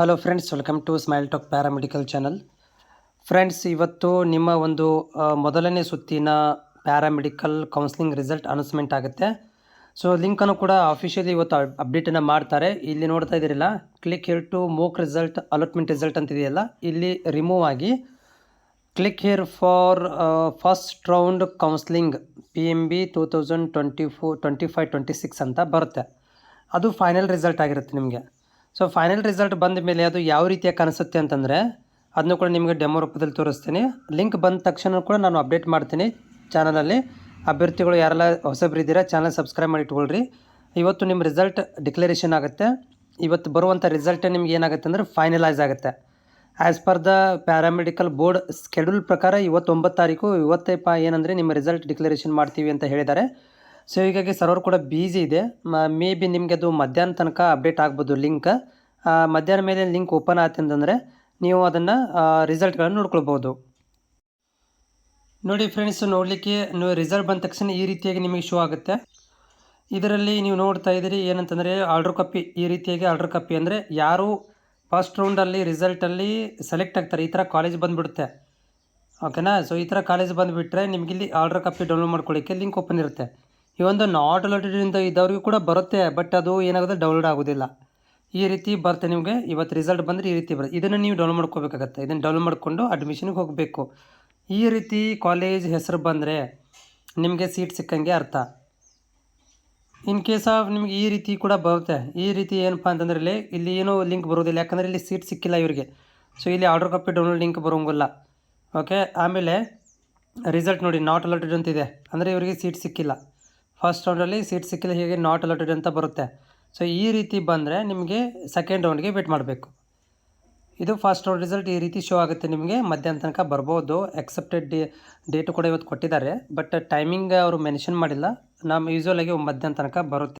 Hello friends, welcome to smile talk paramedical channel. Friends, ಇವತ್ತು ನಿಮ್ಮ ಒಂದು ಮೊದಲನೇ ಸುತ್ತಿನ ಪ್ಯಾರಾಮೆಡಿಕಲ್ ಕೌನ್ಸಿಲಿಂಗ್ ರಿಸಲ್ಟ್ ಅನೌನ್ಸ್ಮೆಂಟ್ ಆಗುತ್ತೆ. ಸೊ ಲಿಂಕನ್ನು ಕೂಡ ಅಫಿಷಿಯಲಿ ಇವತ್ತು ಅಪ್ಡೇಟನ್ನು ಮಾಡ್ತಾರೆ. ಇಲ್ಲಿ ನೋಡ್ತಾ ಇದ್ದೀರಲ್ಲ, click here to mock result allotment result ಅಂತಿದೆಯಲ್ಲ, ಇಲ್ಲಿ ರಿಮೂವ್ ಆಗಿ click here for first round counselling PMB 2024-25-26 ಅಂತ ಬರುತ್ತೆ. ಅದು ಫೈನಲ್ ರಿಸಲ್ಟ್ ಆಗಿರುತ್ತೆ ನಿಮಗೆ. ಸೊ ಫೈನಲ್ ರಿಸಲ್ಟ್ ಬಂದ ಮೇಲೆ ಅದು ಯಾವ ರೀತಿಯಾಗಿ ಕಾಣಿಸುತ್ತೆ ಅಂತಂದರೆ ಅದನ್ನು ಕೂಡ ನಿಮಗೆ ಡೆಮೋ ರೂಪದಲ್ಲಿ ತೋರಿಸ್ತೀನಿ. ಲಿಂಕ್ ಬಂದ ತಕ್ಷಣ ಕೂಡ ನಾನು ಅಪ್ಡೇಟ್ ಮಾಡ್ತೀನಿ ಚಾನಲಲ್ಲಿ. ಅಭ್ಯರ್ಥಿಗಳು ಯಾರೆಲ್ಲ ಹೊಸಬರಿದ್ದೀರಾ ಚಾನಲ್ ಸಬ್ಸ್ಕ್ರೈಬ್ ಮಾಡಿ ಇಟ್ಕೊಳ್ರಿ. ಇವತ್ತು ನಿಮ್ಮ ರಿಸಲ್ಟ್ ಡಿಕ್ಲರೇಷನ್ ಆಗುತ್ತೆ. ಇವತ್ತು ಬರುವಂಥ ರಿಸಲ್ಟ್ ನಿಮ್ಗೆ ಏನಾಗುತ್ತೆ ಅಂದರೆ ಫೈನಲೈಸ್ ಆಗುತ್ತೆ. As per the paramedical board schedule ಪ್ರಕಾರ ಇವತ್ತು 9 ತಾರೀಕು ಏನಂದರೆ ನಿಮ್ಮ ರಿಸಲ್ಟ್ ಡಿಕ್ಲರೇಷನ್ ಮಾಡ್ತೀವಿ ಅಂತ ಹೇಳಿದ್ದಾರೆ. ಸೊ ಹೀಗಾಗಿ ಸರ್ವರ್ ಕೂಡ ಬಿಸಿ ಇದೆ. ಮೇ ಬಿ ನಿಮಗೆ ಅದು ಮಧ್ಯಾಹ್ನ ತನಕ ಅಪ್ಡೇಟ್ ಆಗ್ಬೋದು. ಲಿಂಕ್ ಮಧ್ಯಾಹ್ನ ಮೇಲೆ ಲಿಂಕ್ ಓಪನ್ ಆಯ್ತು ಅಂತಂದರೆ ನೀವು ಅದನ್ನು ರಿಸಲ್ಟ್ಗಳನ್ನು ನೋಡ್ಕೊಳ್ಬೋದು. ನೋಡಿ ಫ್ರೆಂಡ್ಸ್, ನೋಡಲಿಕ್ಕೆ ನೀವು ರಿಸಲ್ಟ್ ಬಂದ ತಕ್ಷಣ ಈ ರೀತಿಯಾಗಿ ನಿಮಗೆ ಶೋ ಆಗುತ್ತೆ. ಇದರಲ್ಲಿ ನೀವು ನೋಡ್ತಾ ಇದ್ದೀರಿ ಏನಂತಂದರೆ ಆರ್ಡರ್ ಕಾಪಿ. ಈ ರೀತಿಯಾಗಿ ಆರ್ಡರ್ ಕಾಪಿ ಅಂದರೆ ಯಾರು ಫಸ್ಟ್ ರೌಂಡಲ್ಲಿ ರಿಸಲ್ಟಲ್ಲಿ ಸೆಲೆಕ್ಟ್ ಆಗ್ತಾರೆ ಈ ಥರ ಕಾಲೇಜ್ ಬಂದುಬಿಡುತ್ತೆ. ಓಕೆನಾ? ಸೊ ಈ ಥರ ಕಾಲೇಜ್ ಬಂದುಬಿಟ್ರೆ ನಿಮಗೆ ಇಲ್ಲಿ ಆರ್ಡರ್ ಕಾಪಿ ಡೌನ್ಲೋಡ್ ಮಾಡ್ಕೊಳ್ಳಿಕ್ಕೆ ಲಿಂಕ್ ಓಪನ್ ಇರುತ್ತೆ. ಈ ಒಂದು ನಾಟ್ ಅಲಾಟೆಡ್ ಇದ್ದವ್ರಿಗೂ ಕೂಡ ಬರುತ್ತೆ, ಬಟ್ ಅದು ಏನಾಗುತ್ತೆ ಡೌನ್ಲೋಡ್ ಆಗೋದಿಲ್ಲ. ಈ ರೀತಿ ಬರುತ್ತೆ ನಿಮಗೆ. ಇವತ್ತು ರಿಸಲ್ಟ್ ಬಂದರೆ ಈ ರೀತಿ ಬರುತ್ತೆ. ಇದನ್ನು ನೀವು ಡೌನ್ಲೋಡ್ ಮಾಡ್ಕೋಬೇಕಾಗತ್ತೆ. ಇದನ್ನು ಡೌನ್ಲೋಡ್ ಮಾಡಿಕೊಂಡು ಅಡ್ಮಿಷನ್ಗೆ ಹೋಗಬೇಕು. ಈ ರೀತಿ ಕಾಲೇಜ್ ಹೆಸರು ಬಂದರೆ ನಿಮಗೆ ಸೀಟ್ ಸಿಕ್ಕಂಗೆ ಅರ್ಥ. ಇನ್ ಕೇಸ್ ಆಫ್ ನಿಮಗೆ ಈ ರೀತಿ ಕೂಡ ಬರುತ್ತೆ. ಈ ರೀತಿ ಏನಪ್ಪ ಅಂತಂದರೆ ಇಲ್ಲಿ ಏನೂ ಲಿಂಕ್ ಬರೋದಿಲ್ಲ, ಯಾಕಂದರೆ ಇಲ್ಲಿ ಸೀಟ್ ಸಿಕ್ಕಿಲ್ಲ ಇವರಿಗೆ. ಸೊ ಇಲ್ಲಿ ಆರ್ಡರ್ ಕಾಪಿ ಡೌನ್ಲೋಡ್ ಲಿಂಕ್ ಬರೋಂಗಿಲ್ಲ. ಓಕೆ, ಆಮೇಲೆ ರಿಸಲ್ಟ್ ನೋಡಿ ನಾಟ್ ಅಲಾಟೆಡ್ ಅಂತಿದೆ, ಅಂದರೆ ಇವರಿಗೆ ಸೀಟ್ ಸಿಕ್ಕಿಲ್ಲ. ಫಸ್ಟ್ ರೌಂಡಲ್ಲಿ ಸೀಟ್ ಸಿಕ್ಕಿಲ್ಲ, ಹೀಗೆ ನಾಟ್ ಅಲಾಟೆಡ್ ಅಂತ ಬರುತ್ತೆ. ಸೊ ಈ ರೀತಿ ಬಂದರೆ ನಿಮಗೆ ಸೆಕೆಂಡ್ ರೌಂಡ್ಗೆ ವೇಟ್ ಮಾಡಬೇಕು. ಇದು ಫಸ್ಟ್ ರೌಂಡ್ ರಿಸಲ್ಟ್ ಈ ರೀತಿ ಶೋ ಆಗುತ್ತೆ ನಿಮಗೆ. ಮಧ್ಯಾಹ್ನ ತನಕ ಬರ್ಬೋದು. ಎಕ್ಸೆಪ್ಟೆಡ್ ಡೇಟು ಕೂಡ ಇವತ್ತು ಕೊಟ್ಟಿದ್ದಾರೆ, ಬಟ್ ಟೈಮಿಂಗ್ ಅವರು ಮೆನ್ಷನ್ ಮಾಡಿಲ್ಲ. ನಮ್ಮ ಯೂಶ್ವಲಾಗಿ ಮಧ್ಯಾಹ್ನ ತನಕ ಬರುತ್ತೆ.